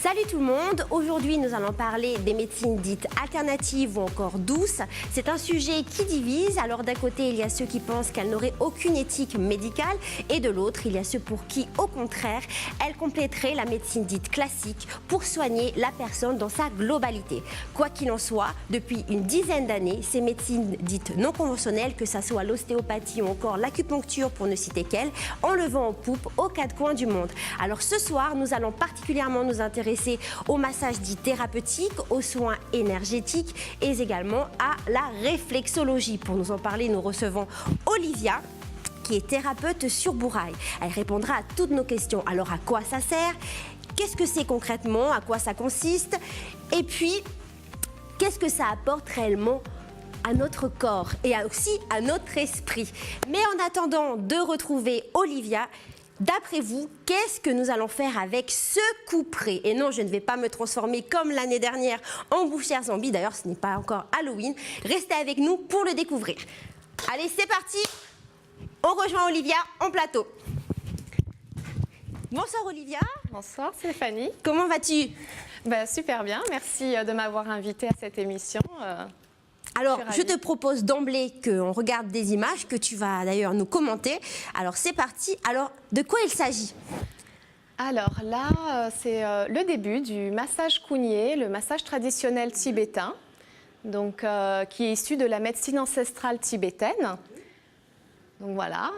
Salut tout le monde, aujourd'hui nous allons parler des médecines dites alternatives ou encore douces. C'est un sujet qui divise, alors d'un côté il y a ceux qui pensent qu'elles n'auraient aucune éthique médicale et de l'autre il y a ceux pour qui au contraire elles compléteraient la médecine dite classique pour soigner la personne dans sa globalité. Quoi qu'il en soit, depuis une dizaine d'années, ces médecines dites non conventionnelles, que ce soit l'ostéopathie ou encore l'acupuncture pour ne citer qu'elles, ont le vent en poupe aux quatre coins du monde. Alors ce soir nous allons particulièrement nous intéresser au massage dit thérapeutique, aux soins énergétiques et également à la réflexologie. Pour nous en parler, nous recevons Olivia, qui est thérapeute sur Bourail. Elle répondra à toutes nos questions. Alors à quoi ça sert? Qu'est-ce que c'est concrètement? À quoi ça consiste? Et puis, qu'est-ce que ça apporte réellement à notre corps et aussi à notre esprit? Mais en attendant de retrouver Olivia, d'après vous, qu'est-ce que nous allons faire avec ce couperet? Et non, je ne vais pas me transformer comme l'année dernière en bouchère zombie. D'ailleurs, ce n'est pas encore Halloween. Restez avec nous pour le découvrir. Allez, c'est parti. On rejoint Olivia en plateau. Bonsoir Olivia. Bonsoir Stéphanie. Comment vas-tu? Super bien, merci de m'avoir invitée à cette émission. Alors, je te propose d'emblée qu'on regarde des images que tu vas d'ailleurs nous commenter. Alors, c'est parti. Alors, de quoi il s'agit? Alors là, c'est le début du massage cougnier, le massage traditionnel tibétain, donc, qui est issu de la médecine ancestrale tibétaine. Donc voilà,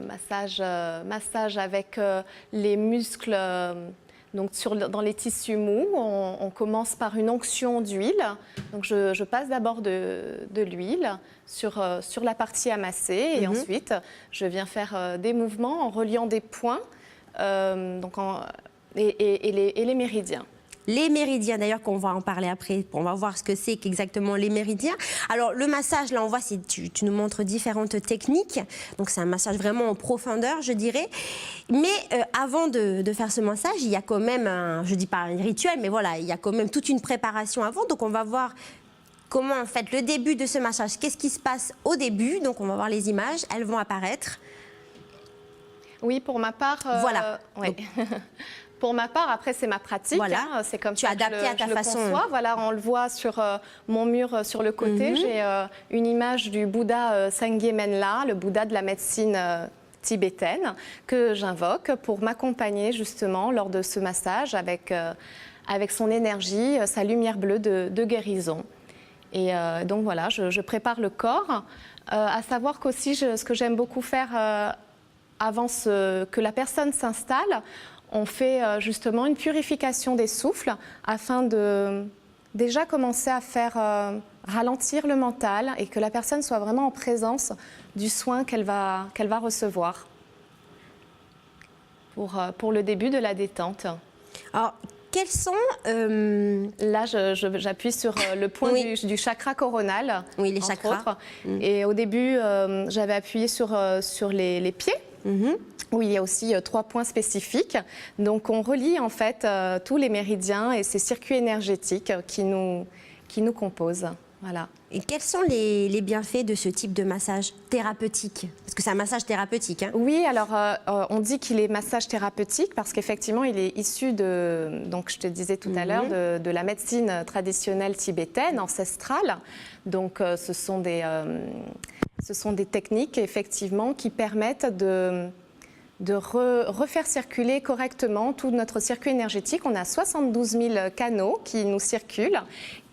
massage avec les muscles. Donc dans les tissus mous, on commence par une onction d'huile. Donc je passe d'abord de l'huile sur la partie amassée et ensuite je viens faire des mouvements en reliant des points et les méridiens. Les méridiens, d'ailleurs, qu'on va en parler après, on va voir ce que c'est qu'exactement les méridiens. Alors, le massage, là, on voit, tu nous montres différentes techniques. Donc, c'est un massage vraiment en profondeur, je dirais. Mais avant de faire ce massage, il y a quand même, je ne dis pas un rituel, mais voilà, il y a quand même toute une préparation avant. Donc, on va voir comment, en fait, le début de ce massage, qu'est-ce qui se passe au début. Donc, on va voir les images, elles vont apparaître. Oui, pour ma part... Voilà. Ouais. Pour ma part, après, c'est ma pratique. Voilà. Hein, c'est comme tu as adapté à ta façon. Voilà, on le voit sur mon mur sur le côté. J'ai une image du Bouddha Sangye Menla, le Bouddha de la médecine tibétaine, que j'invoque pour m'accompagner justement lors de ce massage avec son énergie, sa lumière bleue de guérison. Et donc voilà, je prépare le corps. À savoir qu'aussi, ce que j'aime beaucoup faire avant que la personne s'installe, on fait justement une purification des souffles afin de déjà commencer à faire ralentir le mental et que la personne soit vraiment en présence du soin qu'elle va recevoir pour le début de la détente. Alors, quels sont... Là, j'appuie sur le point du chakra coronal. Oui, les chakras. Et au début, j'avais appuyé sur les pieds. Où il y a aussi 3 points spécifiques. Donc on relie en fait tous les méridiens et ces circuits énergétiques qui nous composent. Voilà. Et quels sont les bienfaits de ce type de massage thérapeutique? Parce que c'est un massage thérapeutique. Hein. Oui, alors on dit qu'il est massage thérapeutique parce qu'effectivement il est issu donc je te disais tout à l'heure, de la médecine traditionnelle tibétaine, ancestrale. Donc ce sont des techniques effectivement qui permettent de refaire circuler correctement tout notre circuit énergétique. On a 72 000 canaux qui nous circulent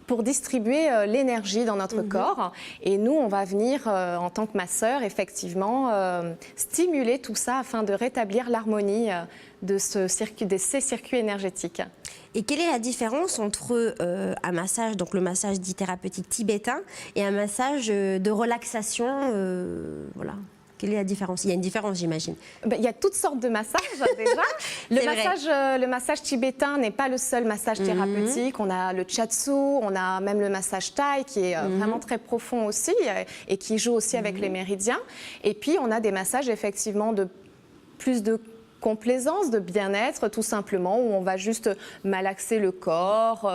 pour distribuer l'énergie dans notre corps. Et nous, on va venir, en tant que masseur, effectivement, stimuler tout ça afin de rétablir l'harmonie de ces circuits énergétiques. Et quelle est la différence entre un massage, donc le massage dit thérapeutique tibétain, et un massage de relaxation, voilà. Quelle est la différence? Il y a une différence, j'imagine. Il y a toutes sortes de massages, déjà. Le massage tibétain n'est pas le seul massage thérapeutique. On a le shiatsu, on a même le massage thaï qui est vraiment très profond aussi et qui joue aussi avec les méridiens. Et puis, on a des massages, effectivement, de plus de complaisance, de bien-être, tout simplement, où on va juste malaxer le corps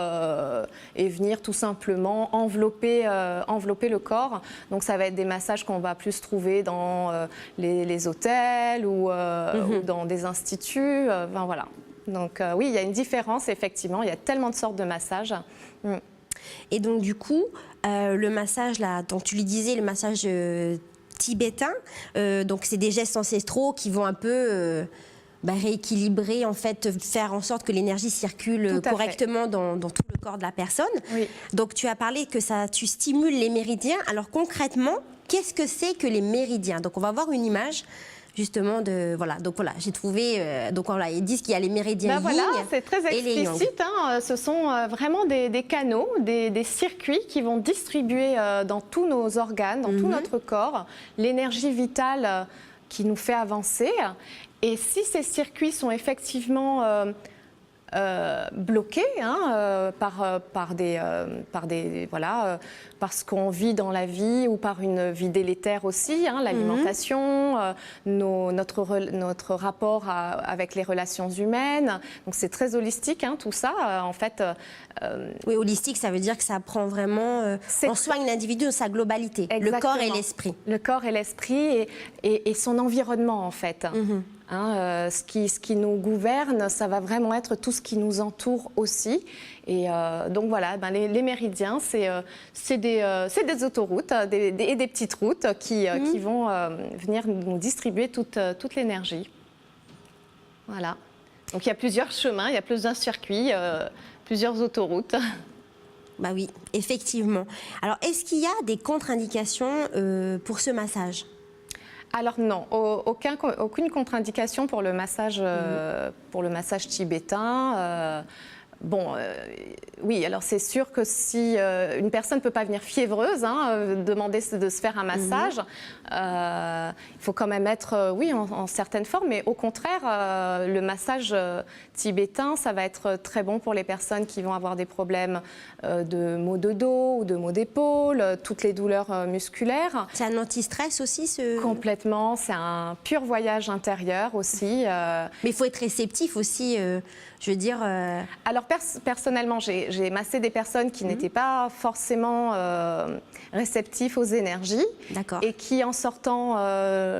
et venir tout simplement envelopper le corps. Donc ça va être des massages qu'on va plus trouver dans les hôtels ou dans des instituts. Voilà. Donc oui, il y a une différence, effectivement. Il y a tellement de sortes de massages. Et donc, du coup, le massage, là, donc tu lui disais, le massage tibétain, donc c'est des gestes ancestraux qui vont un peu rééquilibrer, en fait, faire en sorte que l'énergie circule correctement dans tout le corps de la personne. Oui. Donc, tu as parlé que tu stimules les méridiens. Alors, concrètement, qu'est-ce que c'est que les méridiens? Donc, on va voir une image justement de donc voilà, j'ai trouvé donc voilà, ils disent qu'il y a les méridiens voilà, yin c'est très et les yang. explicite, hein. Ce sont vraiment des canaux, des circuits qui vont distribuer dans tous nos organes, dans tout notre corps, l'énergie vitale qui nous fait avancer. Et si ces circuits sont effectivement bloqués parce qu'on vit dans la vie ou par une vie délétère aussi, l'alimentation, notre rapport avec les relations humaines. Donc c'est très holistique, tout ça. En fait, oui, holistique, ça veut dire que ça prend vraiment, on soigne l'individu dans sa globalité, exactement. Le corps et l'esprit. Le corps et l'esprit et son environnement en fait. Ce qui nous gouverne, ça va vraiment être tout ce qui nous entoure aussi. Et donc voilà, les méridiens, c'est des autoroutes et des petites routes qui vont venir nous distribuer toute l'énergie. Voilà. Donc il y a plusieurs chemins, il y a plusieurs circuits, plusieurs autoroutes. Bah oui, effectivement. Alors, est-ce qu'il y a des contre-indications pour ce massage? Alors non, aucune contre-indication pour le massage tibétain. Oui, alors c'est sûr que si une personne ne peut pas venir fiévreuse, demander de se faire un massage, il faut quand même être, en certaine forme. Mais au contraire, le massage tibétain, ça va être très bon pour les personnes qui vont avoir des problèmes de maux de dos ou de maux d'épaule, toutes les douleurs musculaires. C'est un anti-stress aussi Complètement, c'est un pur voyage intérieur aussi. Mais il faut être réceptif aussi, je veux dire... Alors personnellement, j'ai massé des personnes qui n'étaient pas forcément réceptifs aux énergies. D'accord. Et qui, en sortant,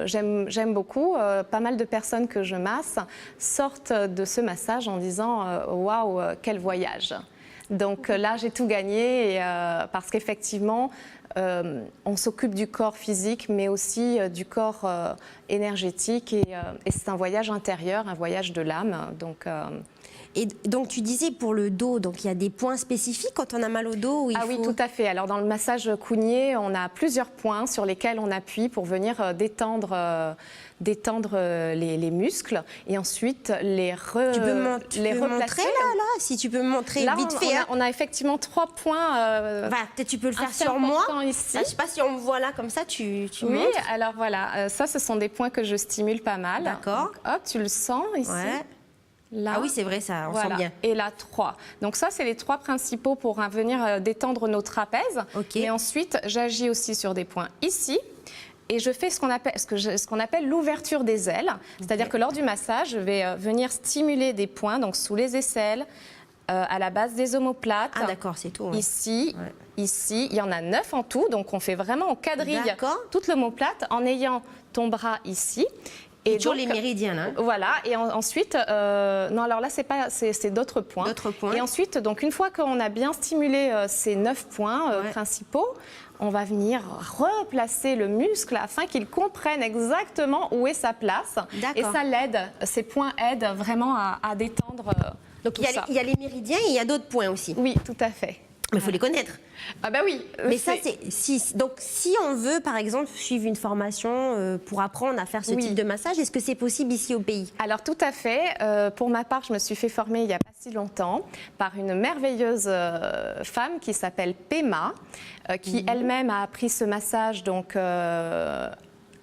j'aime beaucoup, pas mal de personnes que je masse sortent de ce massage en disant « Waouh, quel voyage !» Donc là, j'ai tout gagné parce qu'effectivement, on s'occupe du corps physique, mais aussi du corps énergétique. Et c'est un voyage intérieur, un voyage de l'âme. Et donc, tu disais pour le dos, donc il y a des points spécifiques quand on a mal au dos où oui, tout à fait. Alors, dans le massage Cougnier, on a plusieurs points sur lesquels on appuie pour venir détendre les muscles et ensuite les replacer. Tu peux montrer là, si tu peux me montrer là, vite fait. On a effectivement 3 points. Peut-être tu peux le faire sur moi. Ici. Je ne sais pas si on me voit là comme ça, tu oui, montres. alors voilà, ça, ce sont des points que je stimule pas mal. D'accord. Hop, tu le sens ici. Ouais. Là. Ah oui, c'est vrai, ça, on sent bien. Et là, 3. Donc ça, c'est les 3 principaux pour venir détendre nos trapèzes. Ok. Et ensuite, j'agis aussi sur des points ici. Et je fais ce qu'on appelle l'ouverture des ailes. C'est-à-dire que lors du massage, je vais venir stimuler des points, donc sous les aisselles, à la base des omoplates. Ah d'accord, c'est tout. Ouais. Ici, ici, il y en a 9 en tout. Donc on fait vraiment, on quadrille toute l'omoplate en ayant ton bras ici. Et toujours les méridiens, là. Voilà, et ensuite, non, alors là, c'est d'autres points. D'autres points. Et ensuite, donc, une fois qu'on a bien stimulé ces 9 points principaux, on va venir replacer le muscle afin qu'il comprenne exactement où est sa place. Et ça l'aide, ces points aident vraiment à détendre. Donc, il y a les méridiens et il y a d'autres points aussi. Oui, tout à fait. Mais il faut les connaître. Ah bah oui. Mais ça, donc, si on veut, par exemple, suivre une formation pour apprendre à faire ce type de massage, est-ce que c'est possible ici au pays? Alors, tout à fait. Pour ma part, je me suis fait former il n'y a pas si longtemps par une merveilleuse femme qui s'appelle Pema, qui elle-même a appris ce massage donc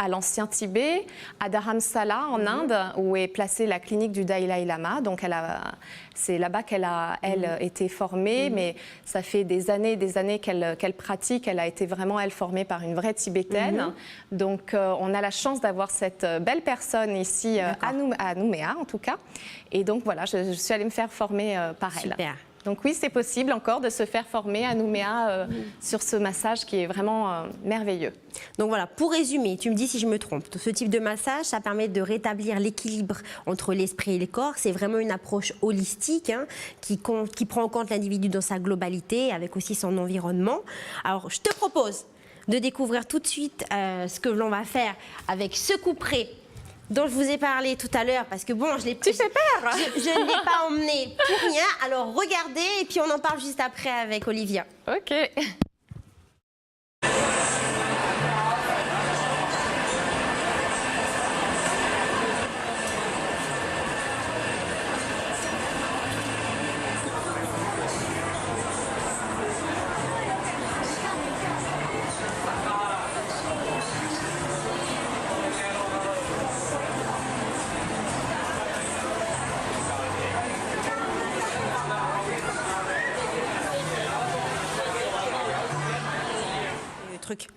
à l'ancien Tibet, à Dharamsala en Inde, où est placée la clinique du Dalai Lama. Donc c'est là-bas qu'elle a été formée, mais ça fait des années qu'elle pratique. Elle a été vraiment, formée par une vraie Tibétaine. Donc on a la chance d'avoir cette belle personne ici, à Nouméa en tout cas. Et donc voilà, je suis allée me faire former par elle. Super. Donc oui, c'est possible encore de se faire former à Nouméa sur ce massage qui est vraiment merveilleux. Donc voilà, pour résumer, tu me dis si je me trompe, ce type de massage, ça permet de rétablir l'équilibre entre l'esprit et le corps. C'est vraiment une approche holistique hein, qui prend en compte l'individu dans sa globalité, avec aussi son environnement. Alors, je te propose de découvrir tout de suite ce que l'on va faire avec ce couperet dont je vous ai parlé tout à l'heure, parce que bon, je l'ai Tu fais peur. Je ne l'ai pas emmené pour rien. Alors regardez, et puis on en parle juste après avec Olivia. Ok.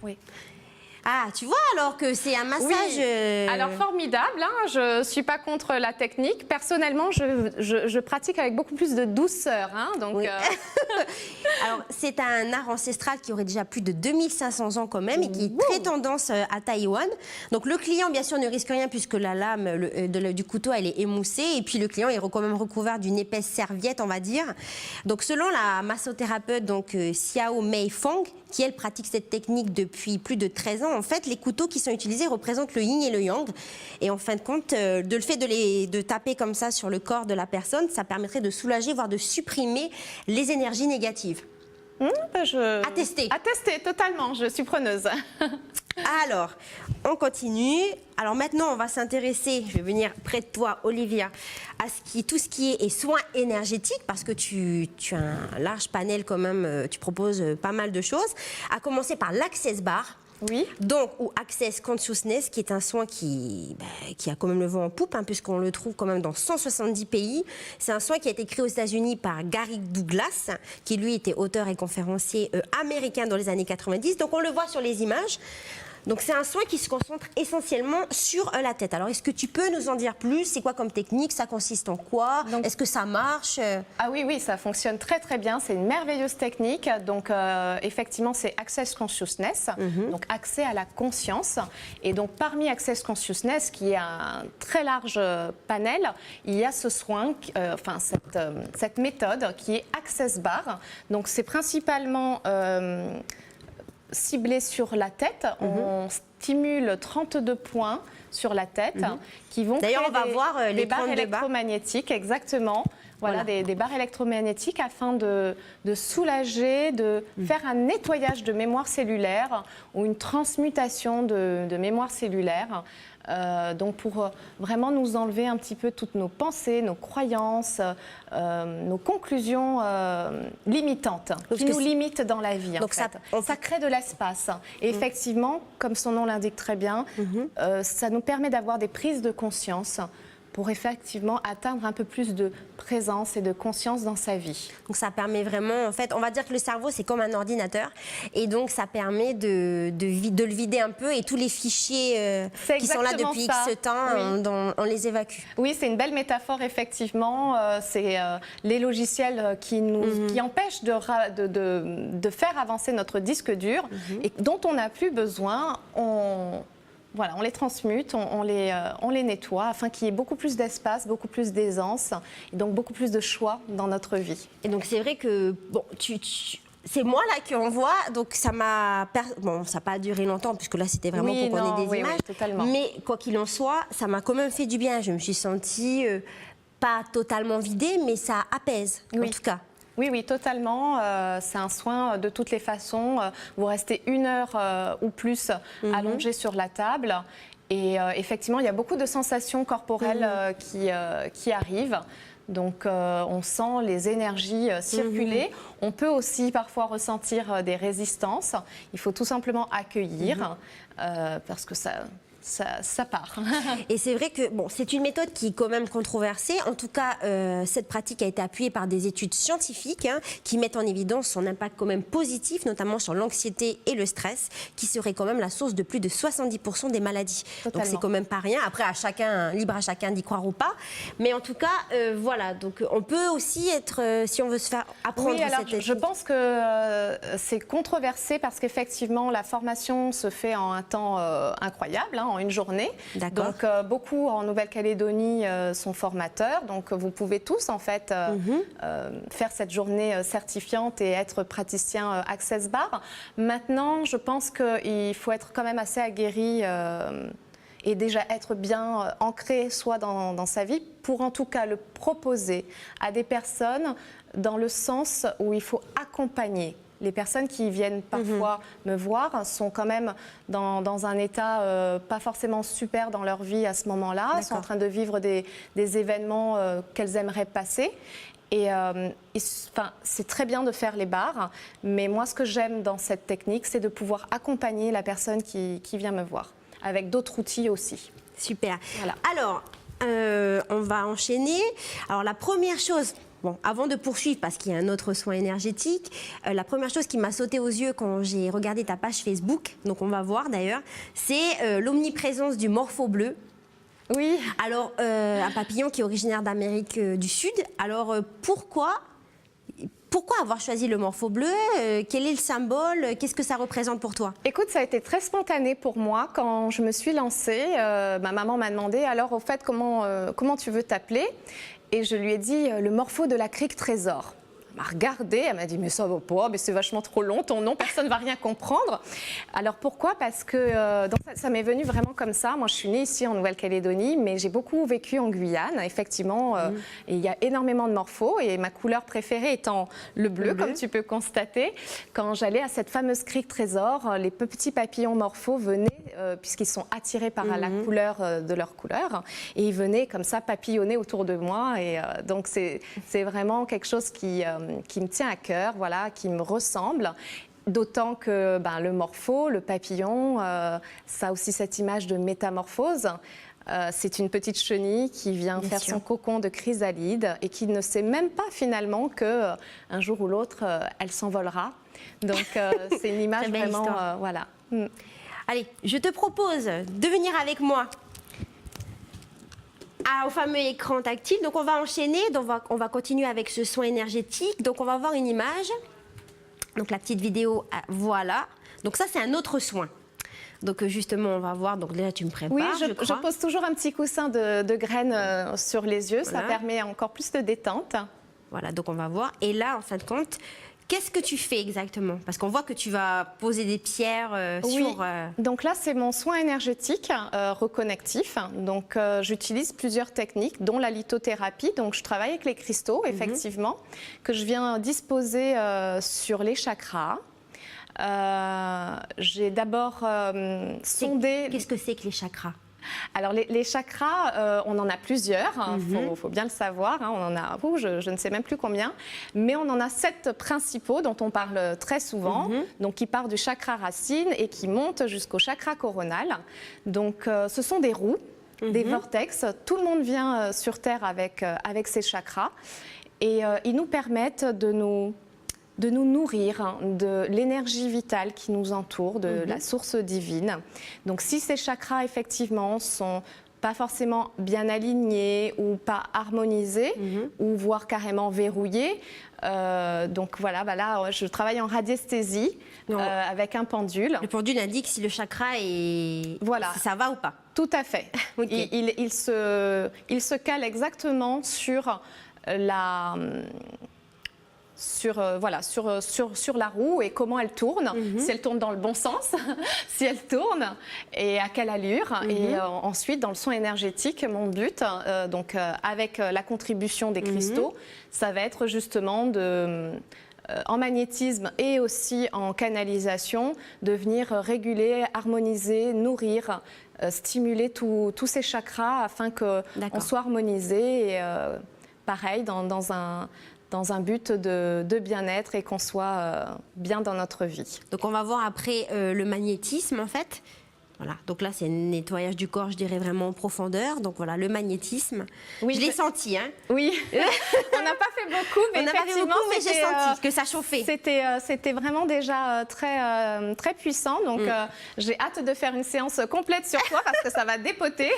Oui. Ah, tu vois alors que c'est un massage... Oui. Alors formidable, hein, je ne suis pas contre la technique. Personnellement, je pratique avec beaucoup plus de douceur. Hein, donc, oui. Alors, c'est un art ancestral qui aurait déjà plus de 2500 ans quand même et qui est très tendance à Taïwan. Donc le client, bien sûr, ne risque rien puisque la lame du couteau, elle est émoussée. Et puis le client est quand même recouvert d'une épaisse serviette, on va dire. Donc selon la massothérapeute Xiao Mei Fong, qui elle pratique cette technique depuis plus de 13 ans, en fait, les couteaux qui sont utilisés représentent le yin et le yang. Et en fin de compte, le fait de taper comme ça sur le corps de la personne, ça permettrait de soulager, voire de supprimer les énergies négatives. À tester. À tester, totalement. Je suis preneuse. Alors, on continue. Alors maintenant, on va s'intéresser, je vais venir près de toi, Olivia, à tout ce qui est soins énergétiques, parce que tu as un large panel quand même, tu proposes pas mal de choses. À commencer par l'Access Bar. Oui. Donc, ou Access Consciousness, qui est un soin qui a quand même le vent en poupe, hein, puisqu'on le trouve quand même dans 170 pays. C'est un soin qui a été créé aux États-Unis par Gary Douglas, qui lui était auteur et conférencier américain dans les années 90. Donc, on le voit sur les images. Donc, c'est un soin qui se concentre essentiellement sur la tête. Alors, est-ce que tu peux nous en dire plus? C'est quoi comme technique? Ça consiste en quoi? Est-ce que ça marche? Ah oui, oui, ça fonctionne très très bien. C'est une merveilleuse technique. Donc, effectivement, c'est Access Consciousness, donc accès à la conscience. Et donc, parmi Access Consciousness, qui est un très large panel, il y a ce soin, cette méthode qui est Access Bar. Donc, c'est principalement ciblé sur la tête. On stimule 32 points sur la tête qui vont créer on va voir des barres électromagnétiques, exactement. Voilà. Des barres électromagnétiques afin de soulager, de faire un nettoyage de mémoire cellulaire ou une transmutation de mémoire cellulaire. Donc pour vraiment nous enlever un petit peu toutes nos pensées, nos croyances, nos conclusions limitantes qui nous limitent dans la vie. Donc ça crée de l'espace. Et effectivement, comme son nom l'indique très bien, ça nous permet d'avoir des prises de conscience pour effectivement atteindre un peu plus de présence et de conscience dans sa vie. Donc ça permet vraiment, en fait, on va dire que le cerveau c'est comme un ordinateur et donc ça permet de le vider un peu et tous les fichiers qui sont là depuis X temps, on les évacue. Oui, c'est une belle métaphore effectivement, c'est les logiciels qui empêchent de faire avancer notre disque dur et dont on n'a plus besoin, on les transmute, on les nettoie afin qu'il y ait beaucoup plus d'espace, beaucoup plus d'aisance et donc beaucoup plus de choix dans notre vie. Et donc c'est vrai que c'est moi là qui en vois, donc ça m'a... Bon, ça n'a pas duré longtemps puisque là c'était vraiment pour qu'on ait des images. Totalement. Mais quoi qu'il en soit, ça m'a quand même fait du bien. Je me suis sentie pas totalement vidée, mais ça apaise en tout cas. Oui, oui, totalement. C'est un soin de toutes les façons. Vous restez 1 heure ou plus allongé sur la table. Et effectivement, il y a beaucoup de sensations corporelles qui arrivent. Donc, on sent les énergies circuler. On peut aussi parfois ressentir des résistances. Il faut tout simplement accueillir parce que ça part. Et c'est vrai que bon, c'est une méthode qui est quand même controversée. En tout cas, cette pratique a été appuyée par des études scientifiques qui mettent en évidence son impact quand même positif, notamment sur l'anxiété et le stress, qui serait quand même la source de plus de 70% des maladies. Totalement. Donc c'est quand même pas rien. Après, libre à chacun d'y croire ou pas. Mais en tout cas, voilà. Donc on peut aussi être, si on veut se faire apprendre Oui, alors cette technique. je pense que c'est controversé parce qu'effectivement, la formation se fait en un temps incroyable, en une journée. D'accord. Donc beaucoup en Nouvelle-Calédonie sont formateurs. Donc vous pouvez tous en fait faire cette journée certifiante et être praticien Access Bar. Maintenant, je pense qu'il faut être quand même assez aguerri et déjà être bien ancré soit dans sa vie pour en tout cas le proposer à des personnes dans le sens où il faut accompagner. Les personnes qui viennent parfois me voir sont quand même dans un état pas forcément super dans leur vie à ce moment-là, sont en train de vivre des événements qu'elles aimeraient passer. Et c'est très bien de faire les bars, mais moi ce que j'aime dans cette technique, c'est de pouvoir accompagner la personne qui vient me voir, avec d'autres outils aussi. Super. Voilà. Alors, on va enchaîner. Alors la première chose... Bon, avant de poursuivre, parce qu'il y a un autre soin énergétique, la première chose qui m'a sauté aux yeux quand j'ai regardé ta page Facebook, donc on va voir d'ailleurs, c'est l'omniprésence du morpho bleu. Oui. Alors, un papillon qui est originaire d'Amérique du Sud. Alors, pourquoi avoir choisi le morpho bleu? Quel est le symbole? Qu'est-ce que ça représente pour toi? Écoute, ça a été très spontané pour moi. Quand je me suis lancée, ma maman m'a demandé, alors au fait, comment tu veux t'appeler? Et je lui ai dit le morpho de la crique Trésor. Elle m'a regardée, elle m'a dit mais ça va pas, mais c'est vachement trop long ton nom, personne ne va rien comprendre. Alors pourquoi? Parce que donc ça m'est venu vraiment comme ça. Moi je suis née ici en Nouvelle-Calédonie, mais j'ai beaucoup vécu en Guyane. Effectivement, et il y a énormément de morphos et ma couleur préférée étant le bleu, comme tu peux constater. Quand j'allais à cette fameuse crique Trésor, les petits papillons morphos venaient, puisqu'ils sont attirés par la couleur de leur couleur, et ils venaient comme ça papillonner autour de moi. Et donc c'est vraiment quelque chose qui me tient à cœur, voilà, qui me ressemble. D'autant que le morpho, le papillon, ça a aussi cette image de métamorphose. C'est une petite chenille qui vient faire son cocon de chrysalide et qui ne sait même pas finalement qu'un jour ou l'autre, elle s'envolera. Donc c'est une image vraiment... voilà. Allez, je te propose de venir avec moi au fameux écran tactile. Donc on va enchaîner, donc on va continuer avec ce soin énergétique. Donc on va voir une image. Donc la petite vidéo, voilà. Donc ça c'est un autre soin. Donc justement on va voir, donc là tu me prépares. Oui, je pose toujours un petit coussin de graines sur les yeux, voilà. Ça permet encore plus de détente. Voilà, donc on va voir. Et là en fin de compte, qu'est-ce que tu fais exactement? Parce qu'on voit que tu vas poser des pierres sur... Donc là, c'est mon soin énergétique reconnectif. Donc j'utilise plusieurs techniques, dont la lithothérapie. Donc je travaille avec les cristaux, effectivement, que je viens disposer sur les chakras. J'ai d'abord sondé... Qu'est-ce que c'est que les chakras? Alors les chakras, on en a plusieurs, faut bien le savoir, on en a, je ne sais même plus combien, mais on en a 7 principaux dont on parle très souvent, donc qui partent du chakra racine et qui montent jusqu'au chakra coronal. Donc ce sont des roues, des vortex, tout le monde vient sur Terre avec ces chakras et ils nous permettent de nous nourrir de l'énergie vitale qui nous entoure, de la source divine. Donc si ces chakras, effectivement, sont pas forcément bien alignés ou pas harmonisés, ou voire carrément verrouillés, donc voilà, là, je travaille en radiesthésie avec un pendule. Le pendule indique si le chakra est... Voilà. Si ça va ou pas. Tout à fait. Okay. Il se cale exactement sur la... sur la roue et comment elle tourne, si elle tourne dans le bon sens, si elle tourne et à quelle allure. Et ensuite, dans le soin énergétique, mon but, avec la contribution des cristaux, ça va être justement en magnétisme et aussi en canalisation, de venir réguler, harmoniser, nourrir, stimuler tous ces chakras afin qu'on soit harmonisé et pareil dans un but de bien-être et qu'on soit bien dans notre vie. Donc on va voir après le magnétisme en fait. Voilà, donc là c'est un nettoyage du corps, je dirais vraiment en profondeur. Donc voilà, le magnétisme. Oui, je l'ai senti, hein. Oui, on n'a pas fait beaucoup, mais effectivement, mais j'ai senti que ça chauffait. C'était vraiment déjà très puissant. Donc j'ai hâte de faire une séance complète sur toi parce que ça va dépoter.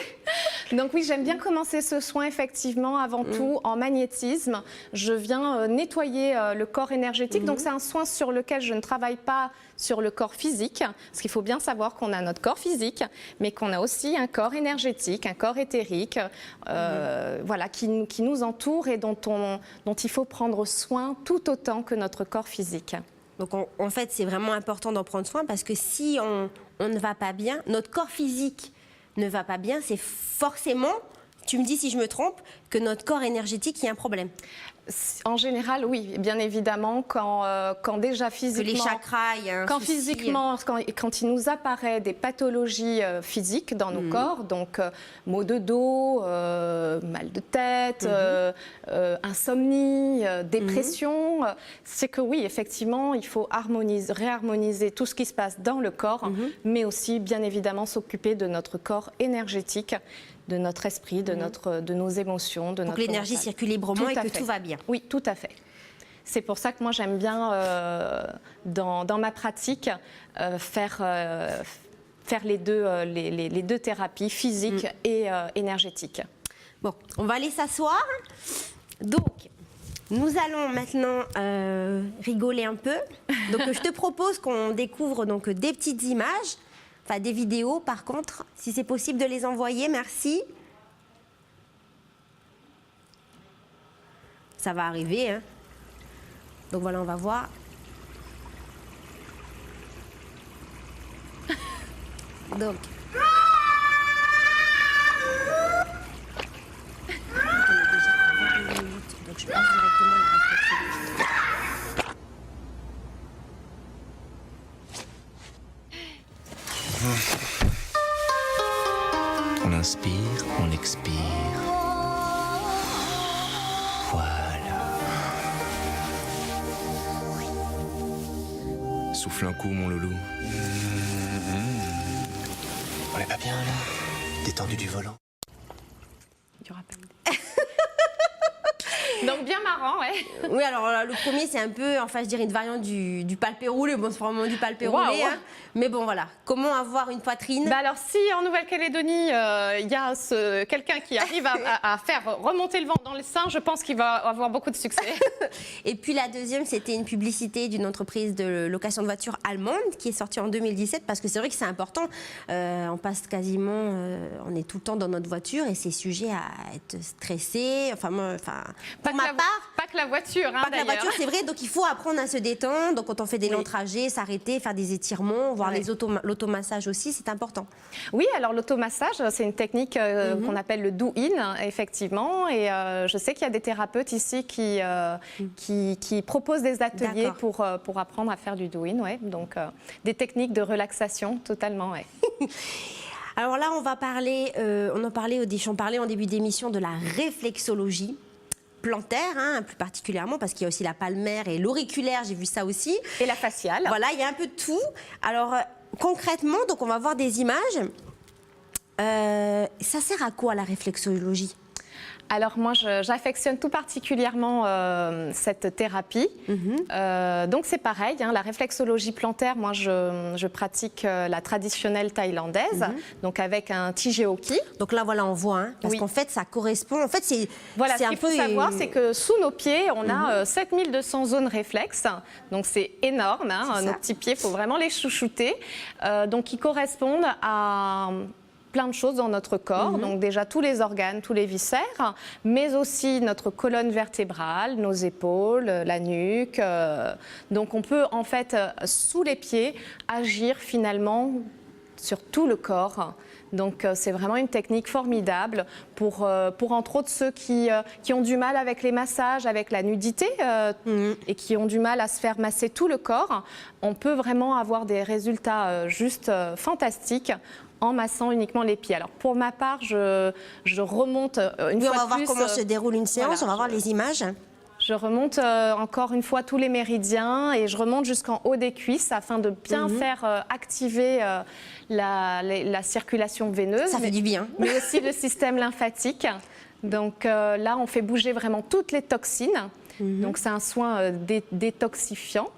Donc oui, j'aime bien commencer ce soin effectivement avant tout en magnétisme. Je viens nettoyer le corps énergétique. Donc c'est un soin sur lequel je ne travaille pas sur le corps physique, parce qu'il faut bien savoir qu'on a notre corps physique, mais qu'on a aussi un corps énergétique, un corps éthérique, voilà, qui nous entoure et dont il faut prendre soin tout autant que notre corps physique. Donc en fait, c'est vraiment important d'en prendre soin parce que si on ne va pas bien, notre corps physique ne va pas bien, c'est forcément, tu me dis si je me trompe, que notre corps énergétique, il y a un problème. En général, oui, bien évidemment, quand déjà physiquement... Que les chakras, il y a un quand souci. physiquement, quand il nous apparaît des pathologies physiques dans nos corps, donc maux de dos, mal de tête, insomnie, dépression, c'est que oui, effectivement, il faut réharmoniser tout ce qui se passe dans le corps, mais aussi, bien évidemment, s'occuper de notre corps énergétique, de notre esprit, de nos émotions, de notre que l'énergie mental. circule librement et que tout va bien. Oui, tout à fait. C'est pour ça que moi j'aime bien dans ma pratique faire les deux thérapies, physiques et énergétiques. Bon, on va aller s'asseoir. Donc, nous allons maintenant rigoler un peu. Donc, je te propose qu'on découvre donc des petites images. Enfin, des vidéos, par contre, si c'est possible de les envoyer, merci. Ça va arriver, hein. Donc voilà, on va voir. Donc. Donc je passe directement à la réflexion. On inspire, on expire. Voilà. Souffle un coup, mon loulou. On est pas bien, là? Détendu du volant. Du rappel. Donc bien marrant, ouais. Oui, alors le premier, c'est un peu, enfin, je dirais une variante du palpé roulé. Bon, c'est vraiment du palpé roulé, hein. Mais bon, voilà. Comment avoir une poitrine? Bah alors, si en Nouvelle-Calédonie, il y a quelqu'un qui arrive à faire remonter le ventre dans le sein, je pense qu'il va avoir beaucoup de succès. Et puis la deuxième, c'était une publicité d'une entreprise de location de voitures allemande qui est sortie en 2017, parce que c'est vrai que c'est important. On passe quasiment, on est tout le temps dans notre voiture et c'est sujet à être stressé. Enfin, moi, pour ma part, pas que la voiture, hein, pas que la voiture, c'est vrai. Donc il faut apprendre à se détendre. Donc quand on fait des longs trajets, s'arrêter, faire des étirements, voir l'automassage aussi, c'est important. Oui, alors l'automassage, c'est une technique qu'on appelle le do-in, effectivement. Et je sais qu'il y a des thérapeutes ici qui proposent des ateliers pour apprendre à faire du do-in. Ouais. Donc des techniques de relaxation, totalement. Ouais. Alors là, on va parler, on parlait en début d'émission de la réflexologie plantaire, hein, plus particulièrement, parce qu'il y a aussi la palmaire et l'auriculaire, j'ai vu ça aussi. Et la faciale. Voilà, il y a un peu de tout. Alors, concrètement, donc on va voir des images. Ça sert à quoi, la réflexologie ? Alors moi, j'affectionne tout particulièrement cette thérapie. Donc c'est pareil, hein, la réflexologie plantaire, moi je pratique la traditionnelle thaïlandaise, donc avec un Tijeoki. Donc là, voilà, on voit, hein, parce qu'en fait, ça correspond. En fait, c'est voilà, ce qu'il faut savoir, c'est que sous nos pieds, on a 7200 zones réflexes. Donc c'est énorme, hein, nos petits pieds, il faut vraiment les chouchouter. Donc qui correspondent à plein de choses dans notre corps, donc déjà tous les organes, tous les viscères, mais aussi notre colonne vertébrale, nos épaules, la nuque. Donc on peut en fait, sous les pieds, agir finalement sur tout le corps. Donc c'est vraiment une technique formidable pour entre autres ceux qui ont du mal avec les massages, avec la nudité et qui ont du mal à se faire masser tout le corps. On peut vraiment avoir des résultats juste fantastiques en massant uniquement les pieds. Alors pour ma part, je remonte une fois de plus. On va voir comment se déroule une séance, on va voir les images. Je remonte encore une fois tous les méridiens et je remonte jusqu'en haut des cuisses afin de bien faire activer la circulation veineuse. Ça fait du bien. Mais aussi le système lymphatique. Donc là, on fait bouger vraiment toutes les toxines. Donc c'est un soin détoxifiant.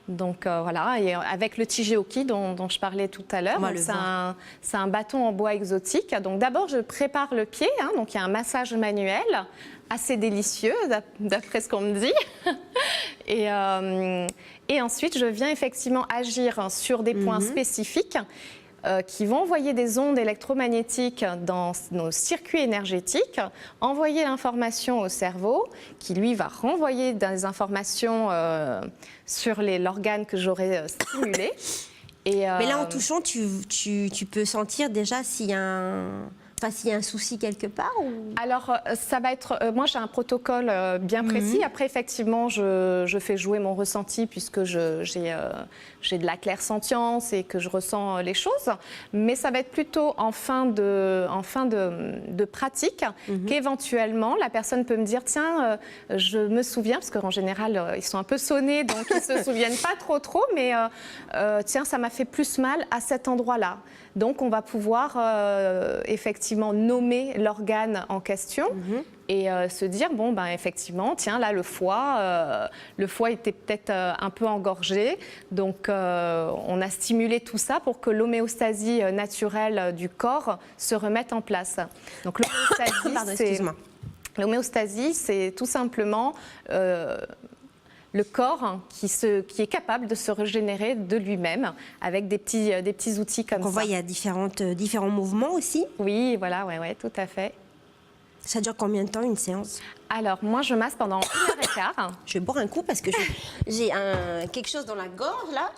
Donc voilà, et avec le Tigeoki dont je parlais tout à l'heure, c'est un bâton en bois exotique. Donc d'abord, je prépare le pied, donc il y a un massage manuel assez délicieux, d'après ce qu'on me dit. Et ensuite, je viens effectivement agir sur des points spécifiques qui vont envoyer des ondes électromagnétiques dans nos circuits énergétiques, envoyer l'information au cerveau, qui lui va renvoyer des informations sur l'organe que j'aurais stimulé. Mais là, en touchant, tu peux sentir déjà s'il y a s'il y a un souci quelque part ou... Alors, ça va être... moi, j'ai un protocole bien précis. Après, effectivement, je fais jouer mon ressenti puisque j'ai de la clairsentience et que je ressens les choses. Mais ça va être plutôt en fin de pratique qu'éventuellement, la personne peut me dire « Tiens, je me souviens », parce qu'en général, ils sont un peu sonnés, donc ils ne se souviennent pas trop, mais « Tiens, ça m'a fait plus mal à cet endroit-là ». Donc, on va pouvoir effectivement nommer l'organe en question et se dire, bon, ben, effectivement, tiens, là, le foie était peut-être un peu engorgé. Donc, on a stimulé tout ça pour que l'homéostasie naturelle du corps se remette en place. Donc, l'homéostasie, c'est tout simplement... le corps qui est capable de se régénérer de lui-même avec des petits outils comme ça. On voit, il y a différents mouvements aussi. Oui, voilà, ouais, tout à fait. Ça dure combien de temps une séance? Alors, moi, je masse pendant 1h15. Je vais boire un coup parce que j'ai quelque chose dans la gorge, là.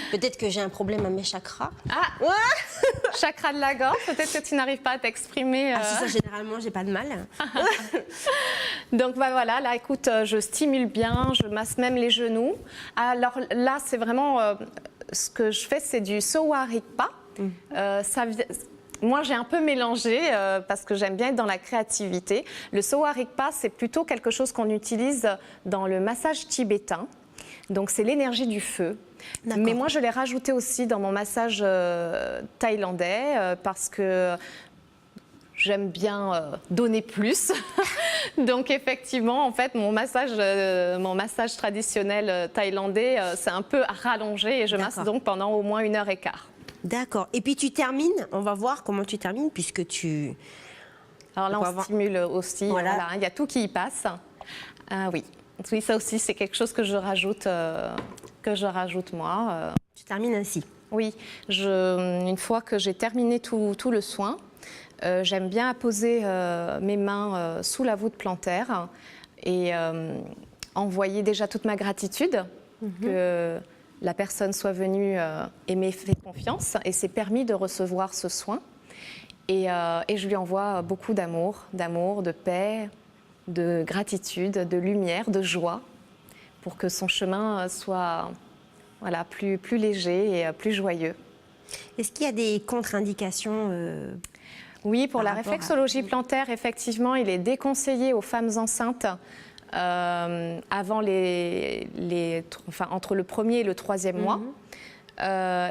Peut-être que j'ai un problème à mes chakras. Ah ouais. Chakra de la gorge, peut-être que tu n'arrives pas à t'exprimer. Ah, si, ça, généralement, j'ai pas de mal. Donc, bah, voilà, là, écoute, je stimule bien, je masse même les genoux. Alors là, c'est vraiment... ce que je fais, c'est du Sowa Rigpa. Moi, j'ai un peu mélangé parce que j'aime bien être dans la créativité. Le Sowa Rigpa, c'est plutôt quelque chose qu'on utilise dans le massage tibétain. Donc, c'est l'énergie du feu. Mais moi, je l'ai rajouté aussi dans mon massage thaïlandais parce que j'aime bien donner plus. Donc, effectivement, en fait, mon massage traditionnel thaïlandais, c'est un peu rallongé et je masse donc pendant au moins 1h15. D'accord. Et puis tu termines, on va voir comment tu termines puisque tu... Alors là, on stimule aussi, voilà, il y a tout qui y passe. Oui, ça aussi, c'est quelque chose que je rajoute moi. Tu termines ainsi? Oui, une fois que j'ai terminé tout le soin, j'aime bien poser mes mains sous la voûte plantaire et envoyer déjà toute ma gratitude que la personne soit venue et m'ait fait confiance et s'est permis de recevoir ce soin. Et je lui envoie beaucoup d'amour, de paix, de gratitude, de lumière, de joie, pour que son chemin soit plus léger et plus joyeux. Est-ce qu'il y a des contre-indications Oui, pour la réflexologie plantaire, effectivement, il est déconseillé aux femmes enceintes avant entre le 1er et le 3e mois,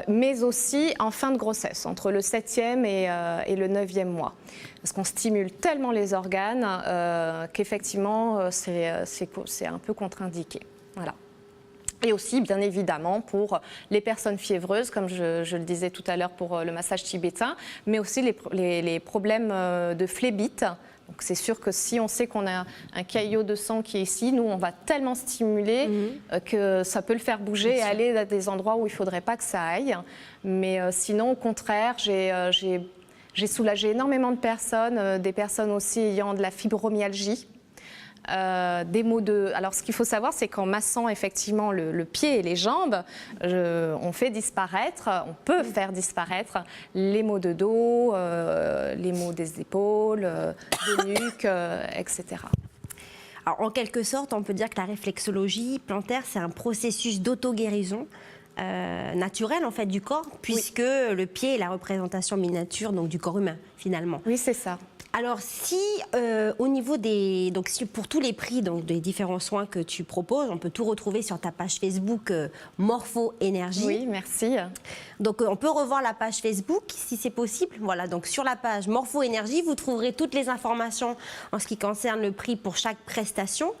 mais aussi en fin de grossesse, entre le 7e et le 9e mois. Parce qu'on stimule tellement les organes qu'effectivement, c'est un peu contre-indiqué. Voilà. Et aussi, bien évidemment, pour les personnes fiévreuses, comme je le disais tout à l'heure pour le massage tibétain, mais aussi les problèmes de phlébite. Donc c'est sûr que si on sait qu'on a un caillot de sang qui est ici, nous, on va tellement stimuler que ça peut le faire bouger et aller à des endroits où il ne faudrait pas que ça aille. Mais sinon, au contraire, j'ai soulagé énormément de personnes, des personnes aussi ayant de la fibromyalgie. Des maux de... Alors, ce qu'il faut savoir, c'est qu'en massant effectivement le pied et les jambes, on peut faire disparaître les maux de dos, les maux des épaules, de nuque, etc. Alors, en quelque sorte, on peut dire que la réflexologie plantaire, c'est un processus d'auto-guérison naturel en fait du corps, puisque le pied est la représentation miniature donc du corps humain finalement. Oui, c'est ça. Alors, si au niveau donc si pour tous les prix donc, des différents soins que tu proposes, on peut tout retrouver sur ta page Facebook Morpho Énergie. Oui, merci. Donc, on peut revoir la page Facebook si c'est possible. Voilà, donc sur la page Morpho Énergie, vous trouverez toutes les informations en ce qui concerne le prix pour chaque prestation.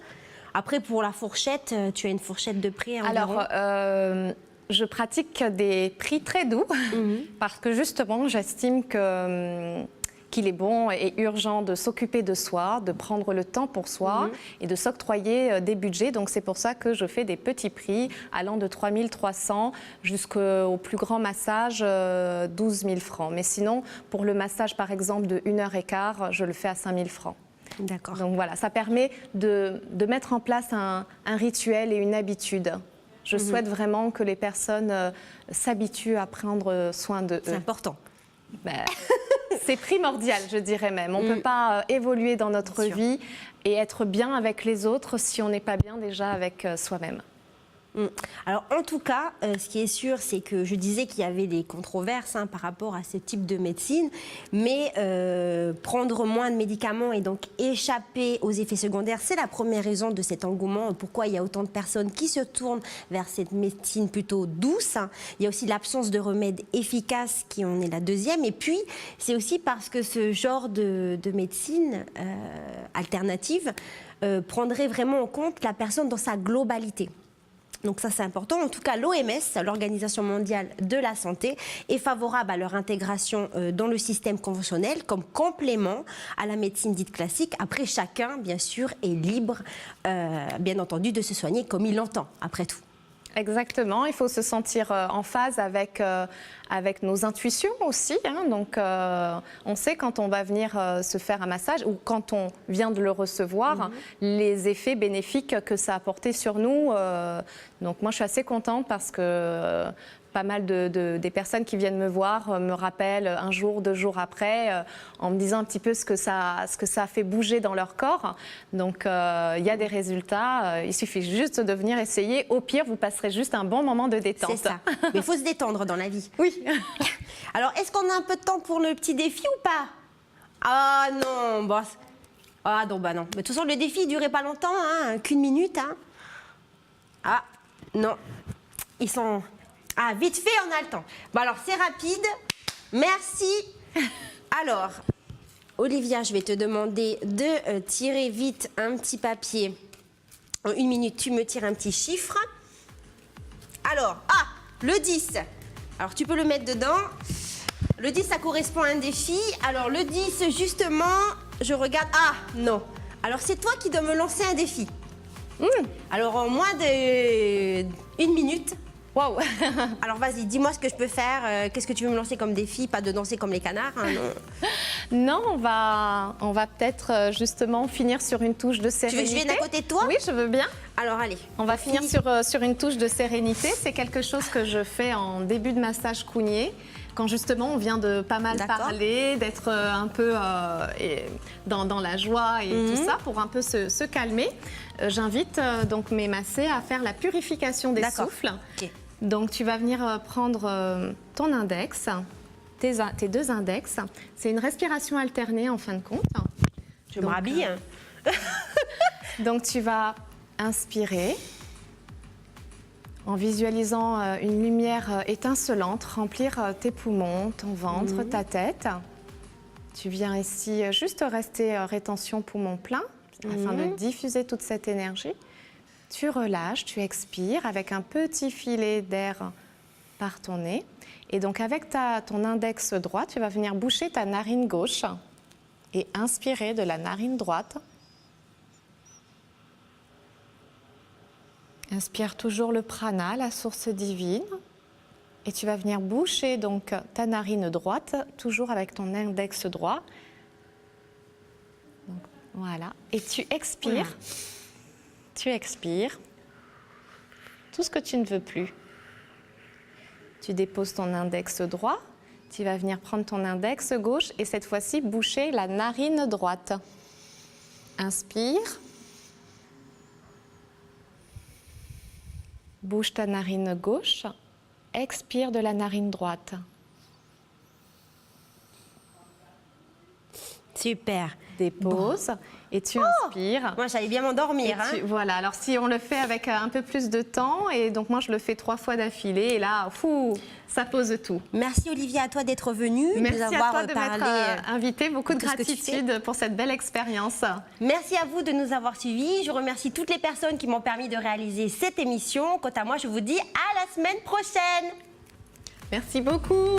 Après, pour la fourchette, tu as une fourchette de prix environ. Alors, je pratique des prix très doux parce que justement, j'estime qu'il est bon et urgent de s'occuper de soi, de prendre le temps pour soi et de s'octroyer des budgets. Donc c'est pour ça que je fais des petits prix allant de 3 300 jusqu'au plus grand massage 12 000 francs. Mais sinon, pour le massage par exemple de 1h15, je le fais à 5 000 francs. D'accord. Donc voilà, ça permet de mettre en place un rituel et une habitude. Je souhaite vraiment que les personnes s'habituent à prendre soin d'eux. C'est important. Ben, c'est primordial, je dirais même. On ne peut pas évoluer dans notre vie et être bien avec les autres si on n'est pas bien déjà avec soi-même. Alors, en tout cas, ce qui est sûr, c'est que je disais qu'il y avait des controverses par rapport à ce type de médecine, mais prendre moins de médicaments et donc échapper aux effets secondaires, c'est la première raison de cet engouement. Pourquoi il y a autant de personnes qui se tournent vers cette médecine plutôt douce. Il y a aussi l'absence de remèdes efficaces qui en est la deuxième. Et puis, c'est aussi parce que ce genre de médecine alternative prendrait vraiment en compte la personne dans sa globalité. Donc ça, c'est important. En tout cas, l'OMS, l'Organisation mondiale de la santé, est favorable à leur intégration dans le système conventionnel comme complément à la médecine dite classique. Après, chacun, bien sûr, est libre, bien entendu, de se soigner comme il l'entend, après tout. Exactement, il faut se sentir en phase avec nos intuitions aussi. Donc, on sait quand on va venir se faire un massage ou quand on vient de le recevoir, les effets bénéfiques que ça a apporté sur nous. Donc, moi, je suis assez contente parce que pas mal des personnes qui viennent me voir me rappellent un jour, 2 jours après, en me disant un petit peu ce que ça a fait bouger dans leur corps. Donc, il y a des résultats. Il suffit juste de venir essayer. Au pire, vous passerez juste un bon moment de détente. C'est ça. Mais il faut se détendre dans la vie. Oui. Alors, est-ce qu'on a un peu de temps pour le petit défi ou pas? Ah non, bon. Ah non, bah non. Mais de toute façon, le défi ne durait pas longtemps, qu'1 minute. Ah, non. Ils sont... Ah, vite fait, on a le temps. Bon, alors, c'est rapide. Merci. Alors, Olivia, je vais te demander de tirer vite un petit papier. En 1 minute, tu me tires un petit chiffre. Alors, le 10. Alors, tu peux le mettre dedans. Le 10, ça correspond à un défi. Alors, le 10, justement, je regarde... Ah, non. Alors, c'est toi qui dois me lancer un défi. Alors, en moins de 1 minute... Waouh. Alors vas-y, dis-moi ce que je peux faire. Qu'est-ce que tu veux me lancer comme défi? Pas de danser comme les canards, non. Non, on va peut-être justement finir sur une touche de sérénité. Tu veux que je vienne à côté de toi? Oui, je veux bien. Alors allez. On va finir sur une touche de sérénité. C'est quelque chose que je fais en début de massage cougné. Quand justement on vient de pas mal parler, d'être un peu dans la joie et tout ça, pour un peu se calmer, j'invite donc mes massés à faire la purification des souffles. Okay. Donc tu vas venir prendre ton index, tes 2 index. C'est une respiration alternée en fin de compte. Je me rhabille. Donc tu vas inspirer en visualisant une lumière étincelante remplir tes poumons, ton ventre, ta tête. Tu viens ici juste rester rétention poumon plein afin de diffuser toute cette énergie. Tu relâches, tu expires avec un petit filet d'air par ton nez. Et donc avec ton index droit, tu vas venir boucher ta narine gauche et inspirer de la narine droite. Inspire toujours le prana, la source divine. Et tu vas venir boucher donc ta narine droite, toujours avec ton index droit. Donc, voilà. Et tu expires. Tu expires. Tout ce que tu ne veux plus. Tu déposes ton index droit. Tu vas venir prendre ton index gauche et cette fois-ci boucher la narine droite. Inspire. Bouge ta narine gauche, expire de la narine droite. C'est Super. Dépose et tu inspires. Moi, j'allais bien m'endormir. Hein. Voilà, alors si on le fait avec un peu plus de temps, et donc moi je le fais 3 fois d'affilée, et là, ça pose tout. Merci Olivia à toi d'être venue, Merci de nous à avoir toi de parlé. m'être invitée, beaucoup de tout ce que tu gratitude pour cette belle expérience. Merci à vous de nous avoir suivis. Je remercie toutes les personnes qui m'ont permis de réaliser cette émission. Quant à moi, je vous dis à la semaine prochaine. Merci beaucoup.